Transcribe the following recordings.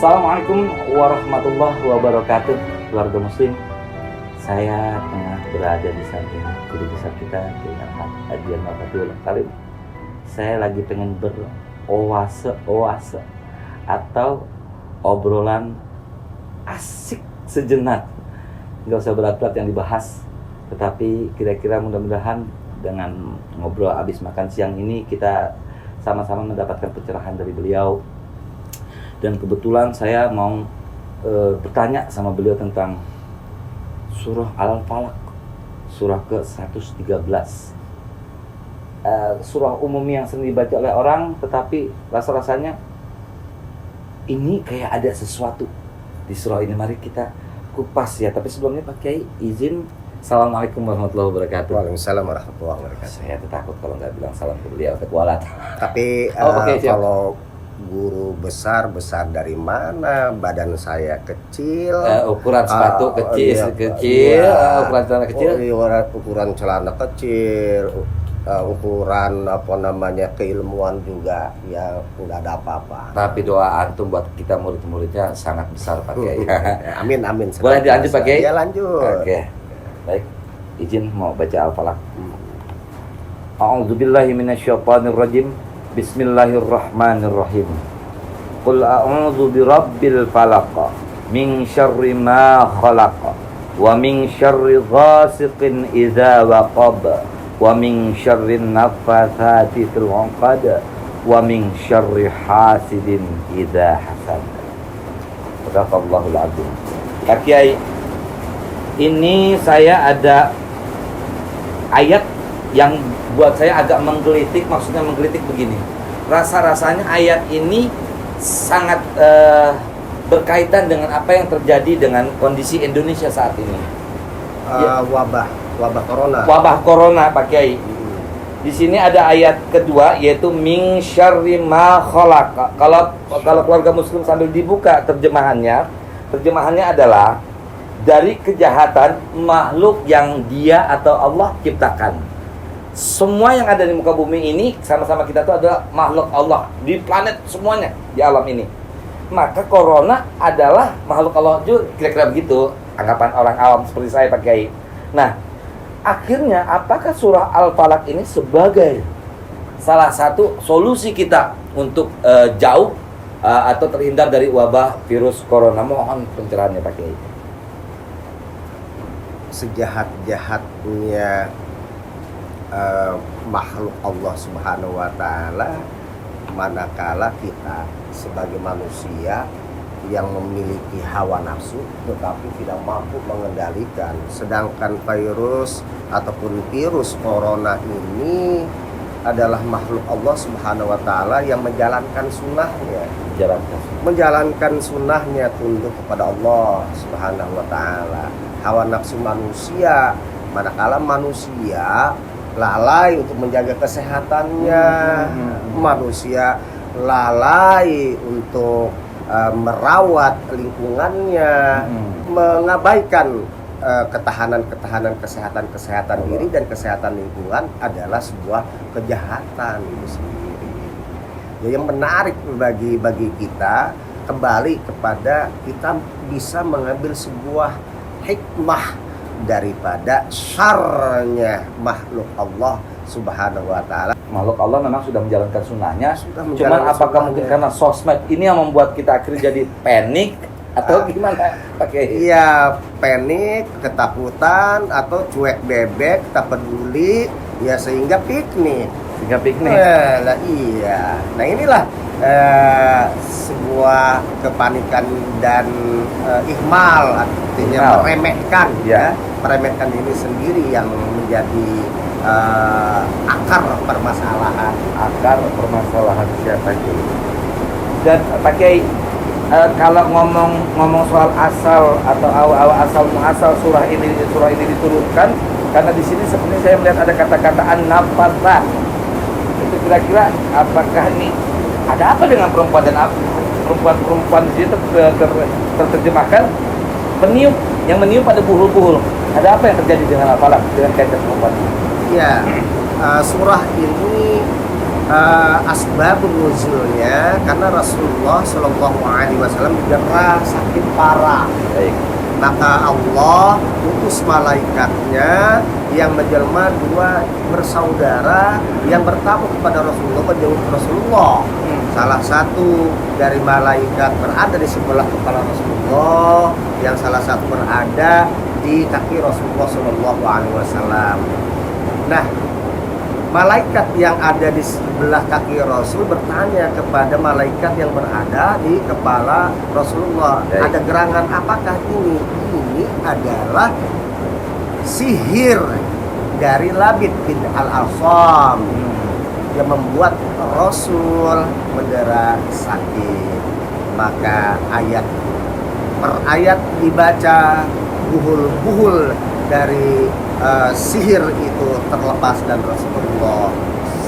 Assalamualaikum warahmatullahi wabarakatuh, keluarga muslim. Saya tengah berada di samping guru besar kita, Kiai Haji Al-Fatihul Karim. Saya lagi pengen beroase atau obrolan asik sejenak. Nggak usah berat-berat yang dibahas, tetapi kira-kira mudah-mudahan dengan ngobrol habis makan siang ini kita sama-sama mendapatkan pencerahan dari beliau. Dan kebetulan saya mau bertanya sama beliau tentang surah Al-Falaq, surah ke-113. Surah umum yang sering dibaca oleh orang, tetapi rasa-rasanya ini kayak ada sesuatu di surah ini. Mari kita kupas ya. Tapi sebelumnya Pak Kiai izin, Assalamualaikum warahmatullahi wabarakatuh. Waalaikumsalam warahmatullahi wabarakatuh. Saya takut kalau nggak bilang salam ke beliau, kekualat. Tapi kalau guru besar dari mana? Badan saya kecil. Ukuran sepatu kecil. Ukuran celana kecil. Ukuran celana kecil. Ukuran keilmuan juga ya nggak ada apa-apa. Tapi doa antum buat kita murid-muridnya sangat besar Pak Kiai. Amin. Boleh dilanjut Pak Kiai? Ya lanjut. Oke. Baik. Izin mau baca Al-Falaq. A'udzubillahi minasyaitonirrajim. Bismillahirrahmanirrahim. Qul a'udzu birabbil falaq min syarri ma khalaq wa min syarri ghasiqin idza waqab wa min syarri naffatsati fil 'uqad wa min syarri hasidin idza hasad. Sadaqallahul azim. Pak Kiai, ini saya ada ayat yang buat saya agak menggelitik. Maksudnya menggelitik begini, rasa-rasanya ayat ini sangat berkaitan dengan apa yang terjadi dengan kondisi Indonesia saat ini. Wabah corona. Wabah corona Pak Kiai. Di sini ada ayat kedua yaitu min syarri ma khalaq. Kalau keluarga muslim sambil dibuka terjemahannya adalah dari kejahatan makhluk yang dia atau Allah ciptakan. Semua yang ada di muka bumi ini sama-sama kita itu adalah makhluk Allah di planet semuanya, di alam ini. Maka corona adalah makhluk Allah juga, kira-kira begitu anggapan orang awam seperti saya Pak Kiai. Nah, akhirnya apakah surah Al-Falaq ini sebagai salah satu solusi kita untuk jauh atau terhindar dari wabah virus corona? Mohon pencerahannya Pak Kiai. Sejahat-jahatnya makhluk Allah Subhanahu wa Ta'ala, manakala kita sebagai manusia yang memiliki hawa nafsu tetapi tidak mampu mengendalikan. Sedangkan virus corona ini adalah makhluk Allah Subhanahu wa Ta'ala yang menjalankan sunnahnya tunduk kepada Allah Subhanahu wa Ta'ala. Hawa nafsu manusia, manakala manusia lalai untuk menjaga kesehatannya, manusia lalai untuk merawat lingkungannya, mengabaikan ketahanan kesehatan diri dan kesehatan lingkungan adalah sebuah kejahatan itu sendiri. Jadi yang menarik bagi kita kembali kepada kita bisa mengambil sebuah hikmah daripada syarnya makhluk Allah Subhanahu wa Ta'ala. Makhluk Allah memang sudah menjalankan sunnahnya. Cuman apakah mungkin karena sosmed ini yang membuat kita akhirnya jadi panik atau gimana pakai? Iya, panik, ketakutan atau cuek bebek, tak peduli ya sehingga piknik. Iya. Nah inilah sebuah kepanikan dan ihmal, artinya meremehkan ini sendiri yang menjadi akar permasalahan siapa itu. Dan Pak Kiai, kalau ngomong soal asal atau awal asal muasal surah ini diturunkan, karena di sini seperti saya melihat ada kata-kata an-nafatsat. Itu kira-kira apakah ini ada apa dengan perempuan dan perempuan di situ terjemahkan peniup, yang meniup pada buhul-buhul. Ada apa yang terjadi dengan Al-Falaq dengan kaitan perempuan? Ya, surah ini asbab nuzulnya karena Rasulullah Shallallahu Alaihi Wasallam didera sakit parah. Baik. Maka Allah utus malaikatnya yang menjelma dua bersaudara yang bertamu kepada Rasulullah, menjenguk Rasulullah. Salah satu dari malaikat berada di sebelah kepala Rasulullah, yang salah satu berada di kaki Rasulullah Shallallahu Alaihi Wasallam. Nah, malaikat yang ada di sebelah kaki Rasul bertanya kepada malaikat yang berada di kepala Rasulullah, ada gerangan apakah ini? Ini adalah sihir dari Labid bin Al-Asam yang membuat Rasul mendera sakit. Maka ayat per ayat dibaca, buhul-buhul dari sihir itu terlepas dan Rasulullah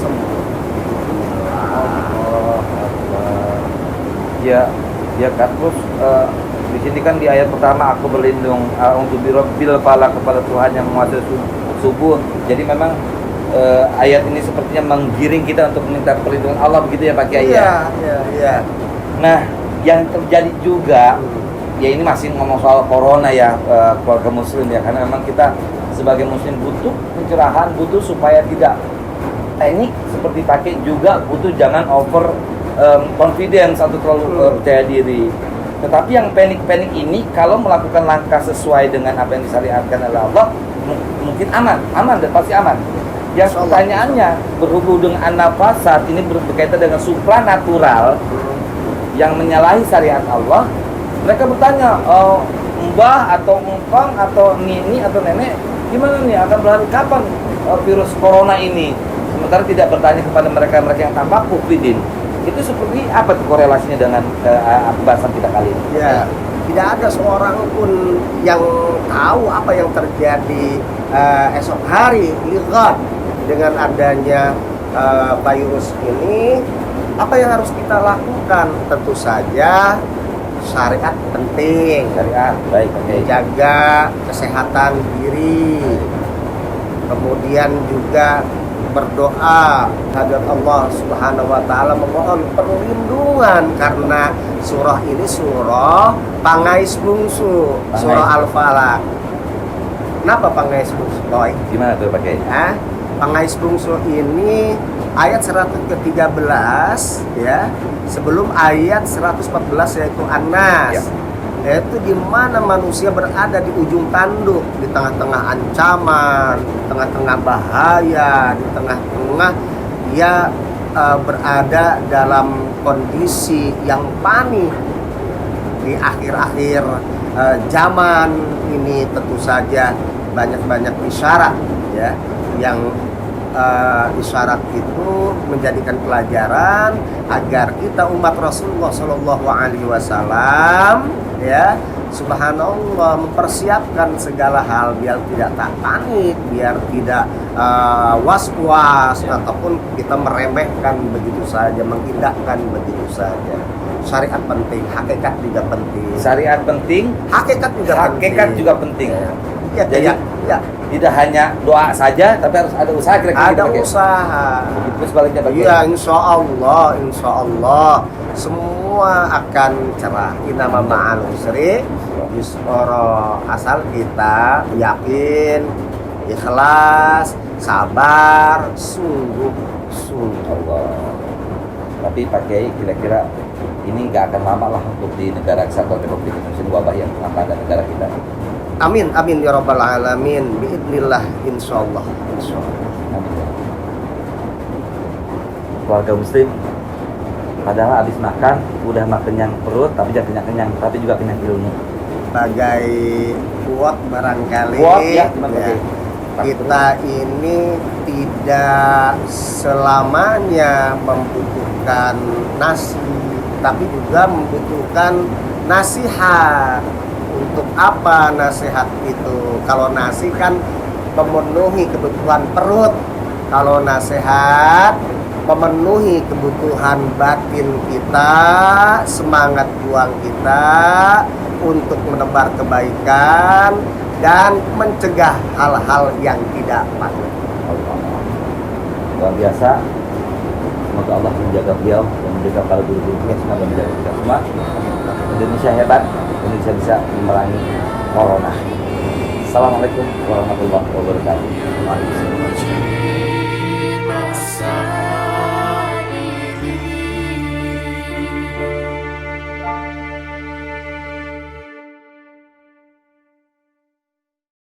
sembuh. Ya, ya kan. Terus di sini kan di ayat pertama aku berlindung untuk birabbil falaq kepada Tuhan yang menguasai subuh. Jadi memang ayat ini sepertinya menggiring kita untuk meminta perlindungan Allah, begitu ya Pak Kiai? Iya. Nah, yang terjadi juga ya ini masih ngomong soal corona ya, keluarga muslim ya, karena memang kita sebagai muslim butuh pencerahan, butuh supaya tidak panik seperti pakai, juga butuh jangan over confidence atau terlalu percaya diri. Tetapi yang panik-panik ini kalau melakukan langkah sesuai dengan apa yang disyariatkan oleh Allah, mungkin aman dan pasti aman. Yang pertanyaannya berhubung dengan nafasat ini berkaitan dengan supranatural yang menyalahi syariat Allah. Mereka bertanya, mbah atau engkong atau nini atau nenek, gimana nih akan berlari kapan virus corona ini? Sementara tidak bertanya kepada mereka yang tampak kufidin. Itu seperti apa tuh korelasinya dengan pembahasan kita kali ini? Ya, tidak ada seorang pun yang tahu apa yang terjadi esok hari lihat dengan adanya virus ini. Apa yang harus kita lakukan? Tentu saja syariat penting. Syariat, baik, oke. Jaga kesehatan diri. Kemudian juga berdoa hadirat Allah Subhanahu wa taala, memohon perlindungan karena surah ini surah pangais bungsu, surah Al-Falaq. Kenapa pangais bungsu, Boy? Gimana tuh pakai? Pangais bungsu ini ayat 113 ya, sebelum ayat 114 yaitu An-Nas. Ya. Yaitu di mana manusia berada di ujung tanduk, di tengah-tengah ancaman, di tengah-tengah bahaya, di tengah-tengah dia berada dalam kondisi yang panik. Di akhir-akhir zaman ini tentu saja banyak-banyak isyarat ya, yang isyarat itu menjadikan pelajaran agar kita umat Rasulullah Shallallahu Alaihi Wasallam ya, subhanallah, mempersiapkan segala hal biar tidak panik, biar tidak was-was ataupun kita meremehkan begitu saja, mengindahkan begitu saja. Syariat penting, hakikat juga penting. Syariat penting, hakikat juga penting. Ya, jadi ya, tidak hanya doa saja, tapi harus ada usaha kira-kira. Ada usaha. Begitu sebaliknya bagaimana? Iya, insya Allah semua akan cerah. Inama ma'al usri yusra, asal kita yakin, ikhlas, sabar, sungguh. Allah. Tapi pakai kira-kira ini nggak akan lama lah untuk di negara kesatuan Republik Indonesia, wabah yang melanda negara kita. Amin ya rabbal alamin, biidznillah, insyaallah. Keluarga muslim padahal habis makan udah kenyang perut, tapi jangan kenyang, tapi juga kenyang ilmu. Bagai kuat barangkali ya, kita ini tidak selamanya membutuhkan nasi, tapi juga membutuhkan nasihat. Untuk apa nasihat itu? Kalau nasi kan memenuhi kebutuhan perut, kalau nasihat memenuhi kebutuhan batin kita, semangat juang kita untuk menebar kebaikan dan mencegah hal-hal yang tidak patut. Luar biasa. Semoga Allah menjaga beliau dan menjaga para guru-guru kita semua dan menjaga kita semua. Indonesia hebat, Indonesia bisa memerangi corona. Assalamualaikum warahmatullahi wabarakatuh.